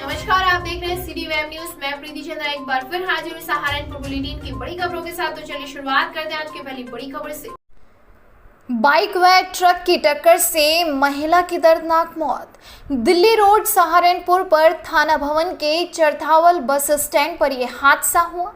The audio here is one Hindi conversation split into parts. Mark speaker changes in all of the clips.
Speaker 1: नमस्कार, आप देख रहे हैं सिटी वेब न्यूज। मैं प्रीति चंद्रा एक बार फिर हाजिर हूँ सहारनपुर बुलेटिन की बड़ी खबरों के साथ। तो चलिए शुरुआत करते हैं आज की पहली बड़ी खबर से। बाइक व ट्रक की टक्कर से महिला की दर्दनाक मौत। दिल्ली रोड सहारनपुर पर थाना भवन के चरथावल बस स्टैंड पर यह हादसा हुआ,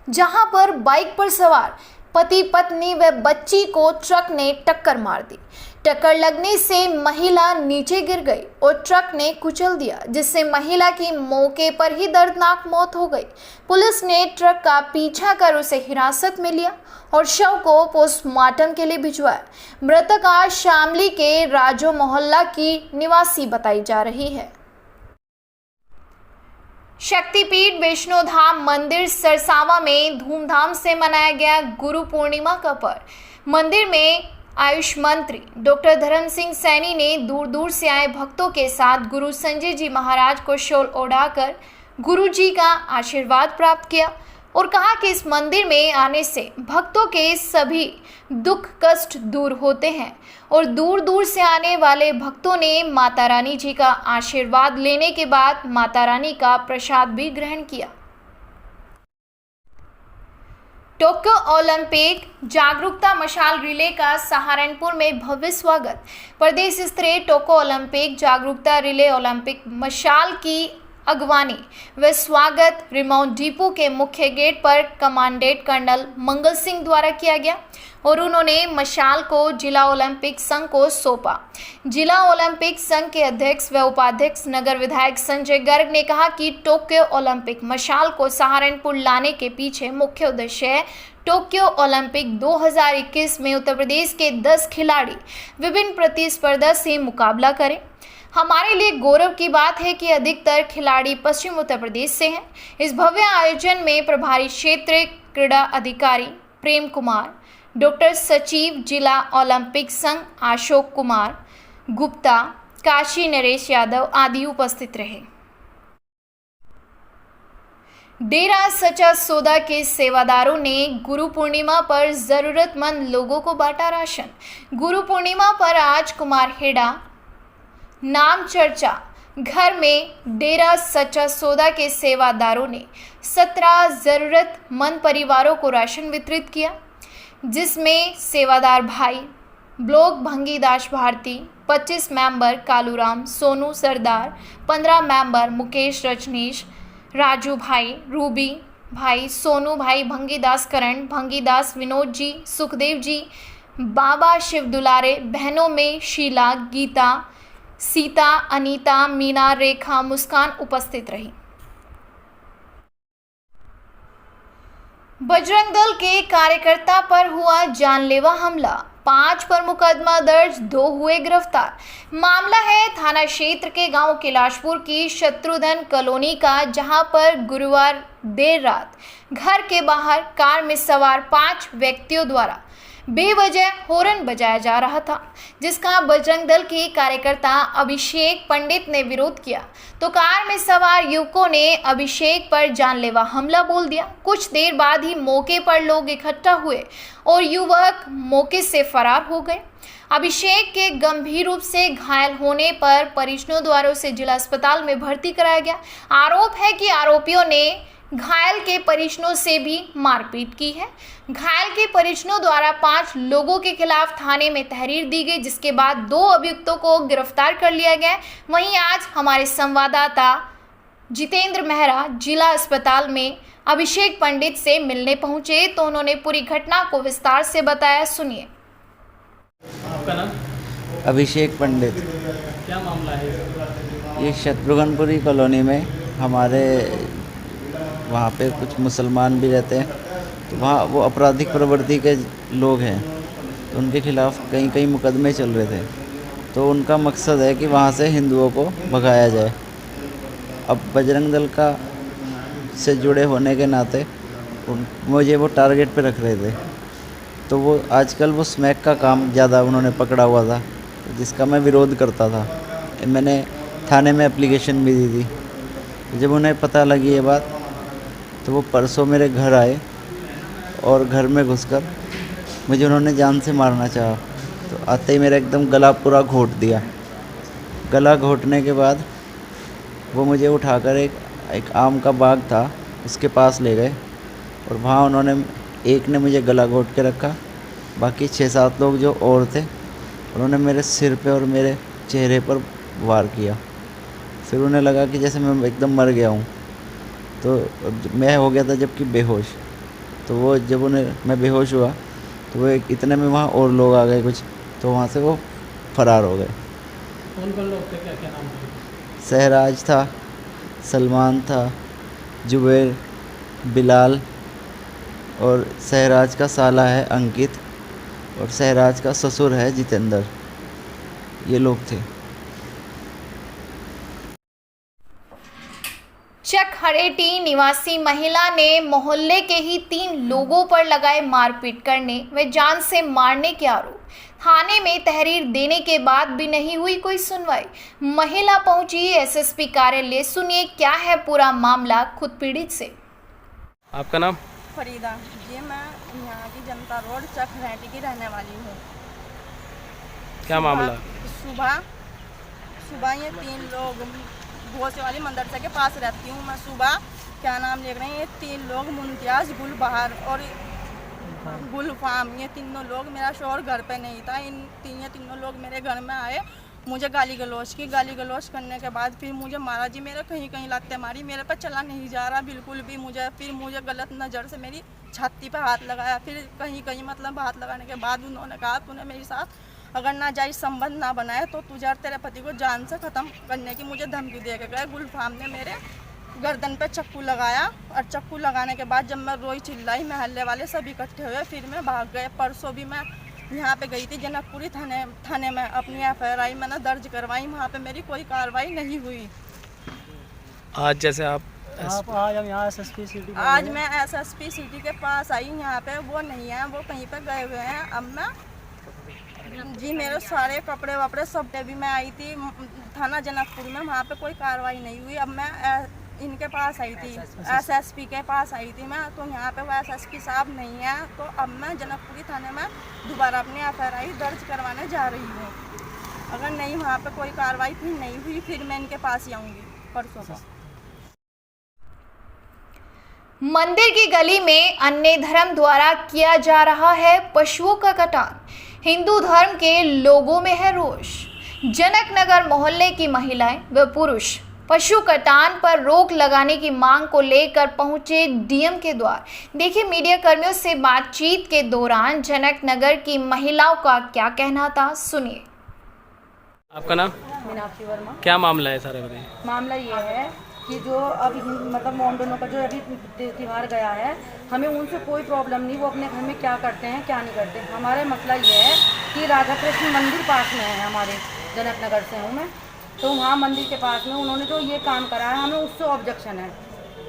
Speaker 1: जहां पर बाइक पर सवार पति पत्नी व बच्ची को ट्रक ने टक्कर मार दी। टक्कर लगने से महिला नीचे गिर गई और ट्रक ने कुचल दिया, जिससे महिला की मौके पर ही दर्दनाक मौत हो गई। पुलिस ने ट्रक का पीछा कर उसे हिरासत में लिया और शव को पोस्टमार्टम के लिए भिजवाया। मृतक आज शामली के राजो मोहल्ला की निवासी बताई जा रही है। शक्तिपीठ वैष्णो धाम मंदिर सरसावा में धूमधाम से मनाया गया गुरु पूर्णिमा का पर्व। मंदिर में आयुष मंत्री डॉक्टर धर्म सिंह सैनी ने दूर दूर से आए भक्तों के साथ गुरु संजय जी महाराज को शॉल ओढ़ाकर गुरु जी का आशीर्वाद प्राप्त किया और कहा कि इस मंदिर में आने से भक्तों के सभी दुख कष्ट दूर होते हैं और दूर दूर से आने वाले भक्तों ने माता रानी जी का आशीर्वाद लेने के बाद माता रानी का प्रसाद भी ग्रहण किया। टोक्यो ओलंपिक जागरूकता मशाल रिले का सहारनपुर में भव्य स्वागत। प्रदेश स्तरीय टोक्यो ओलंपिक जागरूकता रिले ओलंपिक मशाल की अगवानी व स्वागत रिमाउंट डिपो के मुख्य गेट पर कमांडेंट कर्नल मंगल सिंह द्वारा किया गया और उन्होंने मशाल को जिला ओलंपिक संघ को सौंपा। जिला ओलंपिक संघ के अध्यक्ष व उपाध्यक्ष नगर विधायक संजय गर्ग ने कहा कि टोक्यो ओलंपिक मशाल को सहारनपुर लाने के पीछे मुख्य उद्देश्य है टोक्यो ओलंपिक 2021 में उत्तर प्रदेश के 10 खिलाड़ी विभिन्न प्रतिस्पर्धा से मुकाबला करें। हमारे लिए गौरव की बात है कि अधिकतर खिलाड़ी पश्चिम उत्तर प्रदेश से हैं। इस भव्य आयोजन में प्रभारी क्षेत्रीय क्रीड़ा अधिकारी प्रेम कुमार, डॉक्टर सचिव जिला ओलंपिक संघ अशोक कुमार गुप्ता, काशी नरेश यादव आदि उपस्थित रहे। डेरा सच्चा सौदा के सेवादारों ने गुरु पूर्णिमा पर जरूरतमंद लोगों को बांटा राशन। गुरु पूर्णिमा पर आज कुमारखेड़ा नाम चर्चा घर में डेरा सच्चा सौदा के सेवादारों ने 17 जरूरतमंद परिवारों को राशन वितरित किया, जिसमें सेवादार भाई ब्लॉक भंगीदास भारती, 25 मेंबर कालूराम सोनू सरदार, 15 मेंबर मुकेश रजनीश, राजू भाई, रूबी भाई, सोनू भाई, भंगीदास करण, भंगीदास विनोद जी, सुखदेव जी, बाबा शिव दुलारे, बहनों में शीला, गीता, सीता, अनीता, मीना, रेखा, मुस्कान उपस्थित रही। बजरंग दल के कार्यकर्ता पर हुआ जानलेवा हमला, 5 पर मुकदमा दर्ज, 2 हुए गिरफ्तार। मामला है थाना क्षेत्र के गांव कैलाशपुर की शत्रुघ्न कॉलोनी का, जहां पर गुरुवार देर रात घर के बाहर कार में सवार 5 व्यक्तियों द्वारा बेवजह हॉर्न बजाया जा रहा था, जिसका बजरंग दल के कार्यकर्ता अभिषेक पंडित ने विरोध किया तो कार में सवार युवकों ने अभिषेक पर जानलेवा हमला बोल दिया। कुछ देर बाद ही मौके पर लोग इकट्ठा हुए और युवक मौके से फरार हो गए। अभिषेक के गंभीर रूप से घायल होने पर परिजनों द्वारा उसे जिला अस्पताल में भर्ती कराया गया। आरोप है कि आरोपियों ने घायल के परिजनों से भी मारपीट की है। घायल के परिजनों द्वारा 5 लोगों के खिलाफ थाने में तहरीर दी गई, जिसके बाद 2 अभियुक्तों को गिरफ्तार कर लिया गया। वहीं आज हमारे संवाददाता जितेंद्र मेहरा जिला अस्पताल में अभिषेक पंडित से मिलने पहुंचे तो उन्होंने पूरी घटना को विस्तार से बताया। सुनिए।
Speaker 2: आपका नाम?
Speaker 3: अभिषेक पंडित।
Speaker 2: क्या मामला है?
Speaker 3: ये शत्रुघ्नपुरी कॉलोनी में हमारे वहाँ पे कुछ मुसलमान भी रहते हैं, तो वहाँ वो आपराधिक प्रवृत्ति के लोग हैं, तो उनके खिलाफ़ कई मुकदमे चल रहे थे। तो उनका मकसद है कि वहाँ से हिंदुओं को भगाया जाए। अब बजरंग दल का से जुड़े होने के नाते मुझे वो टारगेट पे रख रहे थे, तो वो आजकल वो स्मैक का काम ज़्यादा उन्होंने पकड़ा हुआ था, जिसका मैं विरोध करता था। मैंने थाने में एप्लीकेशन भी दी थी। जब उन्हें पता लगी ये बात, तो वो परसों मेरे घर आए और घर में घुसकर मुझे उन्होंने जान से मारना चाहा। तो आते ही मेरा एकदम गला पूरा घोट दिया। गला घोटने के बाद वो मुझे उठाकर एक आम का बाग था उसके पास ले गए और वहाँ उन्होंने एक ने मुझे गला घोट के रखा, बाकी 6-7 लोग जो और थे उन्होंने मेरे सिर पे और मेरे चेहरे पर वार किया। फिर उन्हें लगा कि जैसे मैं एकदम मर गया हूँ, तो मैं हो गया था जबकि बेहोश। तो वो जब मैं बेहोश हुआ तो वो इतने में वहाँ और लोग आ गए कुछ, तो वहाँ से वो फरार हो गए।
Speaker 2: कौन कौन लोग थे, क्या क्या नाम थे?
Speaker 3: सहराज था, सलमान था, जुबैर, बिलाल और सहराज का साला है अंकित और सहराज का ससुर है जितेंद्र, ये लोग थे।
Speaker 1: चकहरेटी निवासी महिला ने मोहल्ले के ही 3 लोगों पर लगाए मारपीट करने व जान से मारने के आरोप। थाने में तहरीर देने के बाद भी नहीं हुई कोई सुनवाई। महिला पहुंची एसएसपी कार्यालय। सुनिए क्या है पूरा मामला खुद पीड़ित से।
Speaker 2: आपका नाम?
Speaker 4: फरीदा जी, मैं यहाँ की जनता रोड चकहरेटी की रहने वाली हूँ।
Speaker 2: क्या मामला?
Speaker 4: सुबह ये 3 लोग, भोसे वाली मदरसे के पास रहती हूँ मैं। सुबह क्या नाम लिख रहे हैं ये 3 लोग, मुमताज़, गुलबहार और गुलफाम, ये तीनों लोग, मेरा शोहर घर पे नहीं था, ये तीनों लोग मेरे घर में आए, मुझे गाली गलौज करने के बाद फिर मुझे मारा जी। मेरे कहीं कहीं लाते मारी, मेरे पे चला नहीं जा रहा बिल्कुल भी मुझे। फिर मुझे गलत नज़र से मेरी छाती पे हाथ लगाया, फिर कहीं कहीं मतलब हाथ लगाने के बाद उन्होंने कहा तूने मेरे साथ अगर नाजायज़ संबंध ना बनाए तो तुझे और तेरे पति को जान से ख़त्म करने की मुझे धमकी दे के गए। गुलफाम ने मेरे गर्दन पे चाकू लगाया और चाकू लगाने के बाद जब मैं रोई चिल्लाई, महल्ले वाले सब इकट्ठे हुए, फिर मैं भाग गए। परसों भी मैं यहाँ पे गई थी जनकपुरी थाने में, अपनी FIR मैंने दर्ज करवाई, वहाँ पे मेरी कोई कार्रवाई नहीं हुई।
Speaker 2: आज जैसे आप
Speaker 5: आज हम यहाँ SSP सिटी
Speaker 4: आज मैं SSP सिटी के पास आई, यहाँ पे वो नहीं है, वो कहीं पे गए हुए हैं। अब मैं जी मेरे सारे कपड़े वपड़े सब पे भी मैं आई थी थाना जनकपुर में, वहाँ पे कोई कार्रवाई नहीं हुई। अब मैं इनके पास आई थी, SSP के पास आई थी मैं, तो यहाँ पे वो SSP साहब नहीं है। तो अब मैं जनकपुरी थाने में दोबारा अपनी FIR दर्ज करवाने जा रही हूँ। अगर नहीं वहाँ पे कोई कार्रवाई फिर नहीं हुई, फिर मैं इनके पास ही आऊँगी परसों को।
Speaker 1: मंदिर की गली में अन्य धर्म द्वारा किया जा रहा है पशुओं का कटान। हिंदू धर्म के लोगों में है रोष। जनकनगर मोहल्ले की महिलाएं व पुरुष पशु कटान पर रोक लगाने की मांग को लेकर पहुंचे DM के द्वार। देखिए मीडिया कर्मियों से बातचीत के दौरान जनकनगर की महिलाओं का क्या कहना था, सुनिए।
Speaker 2: आपका नाम?
Speaker 5: मीनाक्षी वर्मा।
Speaker 2: क्या मामला है सारे बताइए।
Speaker 5: मामला ये है कि जो अभी मतलब मोमडनों का जो अभी त्यौहार गया है, हमें उनसे कोई प्रॉब्लम नहीं, वो अपने घर में क्या करते हैं क्या नहीं करते। हमारा मसला ये है कि राधा कृष्ण मंदिर पास में है, हमारे जनकनगर से हूँ मैं, तो वहाँ मंदिर के पास में उन्होंने जो ये काम करा है हमें उससे ऑब्जेक्शन है।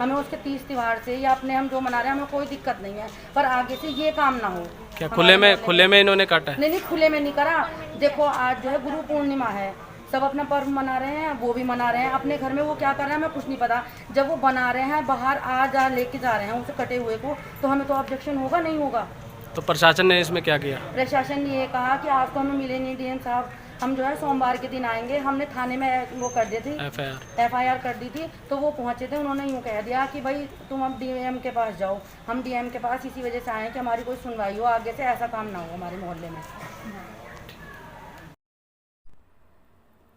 Speaker 5: हमें उसके 30 त्यौहार से या अपने हम जो मना रहे हैं हमें कोई दिक्कत नहीं है, पर आगे से ये काम ना हो।
Speaker 2: क्या खुले में इन्होंने काटा है?
Speaker 5: नहीं, खुले में नहीं करा। देखो आज जो है गुरु पूर्णिमा है, सब अपना पर्व मना रहे हैं, वो भी मना रहे हैं अपने घर में, वो क्या कर रहे हैं हमें कुछ नहीं पता। जब वो बना रहे हैं बाहर आ जा लेके जा रहे हैं उसे कटे हुए को, तो हमें तो ऑब्जेक्शन होगा नहीं होगा।
Speaker 2: तो प्रशासन ने इसमें क्या किया?
Speaker 5: प्रशासन ने ये कहा कि आज तो हमें मिले नहीं DM साहब, हम जो है सोमवार के दिन आएंगे। हमने थाने में वो कर दी थी, FIR कर दी थी, तो वो पहुंचे थे, उन्होंने यूँ कह दिया कि भाई तुम अब DM के पास जाओ। हम DM के पास इसी वजह से आए कि हमारी कोई सुनवाई हो, आगे से ऐसा काम ना हो हमारे मोहल्ले में।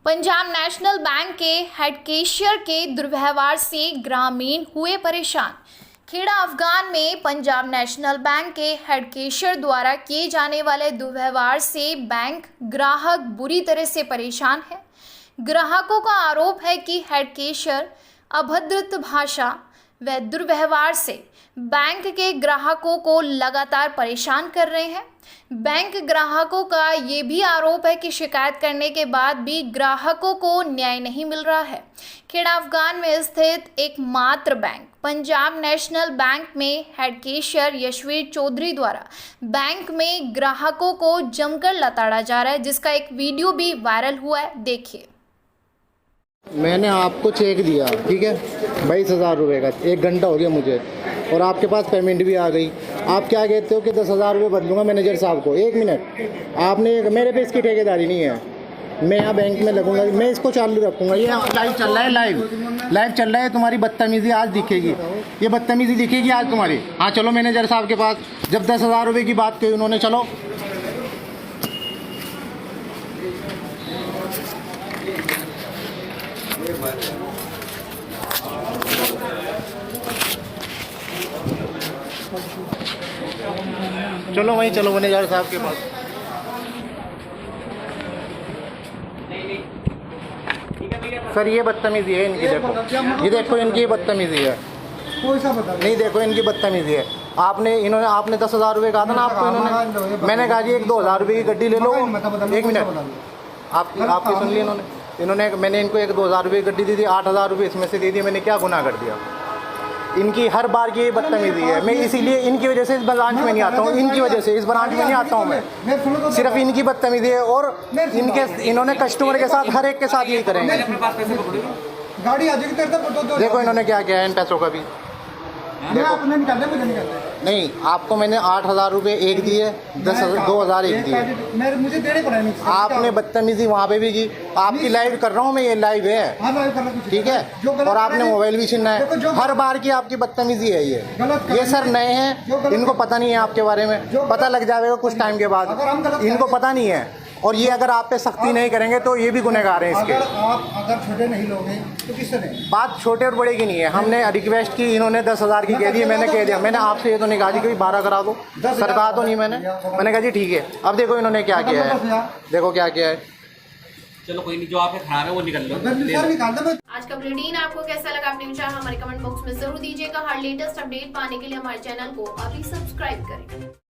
Speaker 1: पंजाब नेशनल बैंक के हेड कैशियर के दुर्व्यवहार से ग्रामीण हुए परेशान। खेड़ा अफगान में पंजाब नेशनल बैंक के हेड कैशियर द्वारा किए जाने वाले दुर्व्यवहार से बैंक ग्राहक बुरी तरह से परेशान है। ग्राहकों का आरोप है कि हेड कैशियर अभद्र भाषा व दुर्व्यवहार से बैंक के ग्राहकों को लगातार परेशान कर रहे हैं। बैंक ग्राहकों का ये भी आरोप है कि शिकायत करने के बाद भी ग्राहकों को न्याय नहीं मिल रहा है। खेड़ा अफगान में स्थित एकमात्र बैंक पंजाब नेशनल बैंक में हेड कैशियर यशवीर चौधरी द्वारा बैंक में ग्राहकों को जमकर लताड़ा जा रहा है, जिसका एक वीडियो भी वायरल हुआ है, देखिए।
Speaker 6: मैंने आपको चेक दिया, ठीक है, 22,000 रुपये का, 1 घंटा हो गया मुझे, और आपके पास पेमेंट भी आ गई। आप क्या कहते हो कि 10,000 रुपये बदलूंगा मैनेजर साहब को? 1 मिनट, आपने मेरे पे इसकी ठेकेदारी नहीं है। मैं यहाँ बैंक में लगूंगा, मैं इसको चालू रखूंगा। ये लाइव चल रहा है, लाइव चल रहा है। तुम्हारी बदतमीजी आज दिखेगी, ये बदतमीजी दिखेगी आज तुम्हारी। हाँ चलो मैनेजर साहब के पास, जब 10,000 रुपये की बात कही उन्होंने, चलो चलो वहीं चलो मैनेजर साहब के पास। सर ये बदतमीजी है इनकी, देखो ये देखो इनकी ये बदतमीजी है। नहीं देखो इनकी बदतमीजी है। आपने 10,000 रुपये कहा था ना आपको, इन्होंने, मैंने कहा जी 1-2 हज़ार रुपये की गड्डी ले लो। एक मिनट, आपकी सुन ली इन्होंने मैंने इनको 1-2 हज़ार रुपये की गड्डी दी थी, 8,000 रुपये इसमें से दे दिए। मैंने क्या गुनाह कर दिया? इनकी हर बार की बदतमीजी है। मैं इसीलिए इनकी वजह से इस ब्रांच में नहीं आता हूँ, इनकी वजह से इस ब्रांच में नहीं आता हूँ मैं। सिर्फ इनकी बदतमीजी है और इन्होंने कस्टमर के साथ हर एक के साथ यही करेंगे।
Speaker 7: गाड़ी आ जाएगी तेरे तक।
Speaker 6: देखो इन्होंने क्या किया है इन पैसों का भी।
Speaker 7: अपने निकालने मुझे निकालने
Speaker 6: नहीं, आपको मैंने 8,000 रुपये एक दिए, 2,000 एक दिए।
Speaker 7: मुझे देने पड़ेंगे।
Speaker 6: आपने बदतमीजी वहाँ पे भी की। आपकी लाइव कर रहा हूँ मैं, ये लाइव है, ठीक है। और आपने मोबाइल भी छीना है। हर बार की आपकी बदतमीजी है ये सर नए हैं, इनको पता नहीं है आपके बारे में। पता लग जाएगा कुछ टाइम के बाद, इनको पता नहीं है। और ये अगर आप पे सख्ती नहीं करेंगे तो ये भी गुनहगार हैं इसके।
Speaker 7: अगर छोटे नहीं लोगे तो किससे नहीं?
Speaker 6: बात छोटे और बड़े की नहीं है। हमने रिक्वेस्ट की, इन्होंने 10,000 की कह दी, मैंने कह दिया। मैंने आपसे ये तो नहीं कहा जी कि 12 करा दो, सरकार तो नहीं। मैंने कहा जी ठीक है। अब देखो इन्होंने क्या किया है, देखो क्या किया है।
Speaker 8: चलो कोई नहीं, जो आपके खराब है वो निकल लो।
Speaker 1: आज का बुलेटिन आपको कैसा लगा अपने विचार हमारे कमेंट बॉक्स में जरूर दीजिएगा। हर लेटेस्ट अपडेट पाने के लिए हमारे चैनल को अभी सब्सक्राइब करें।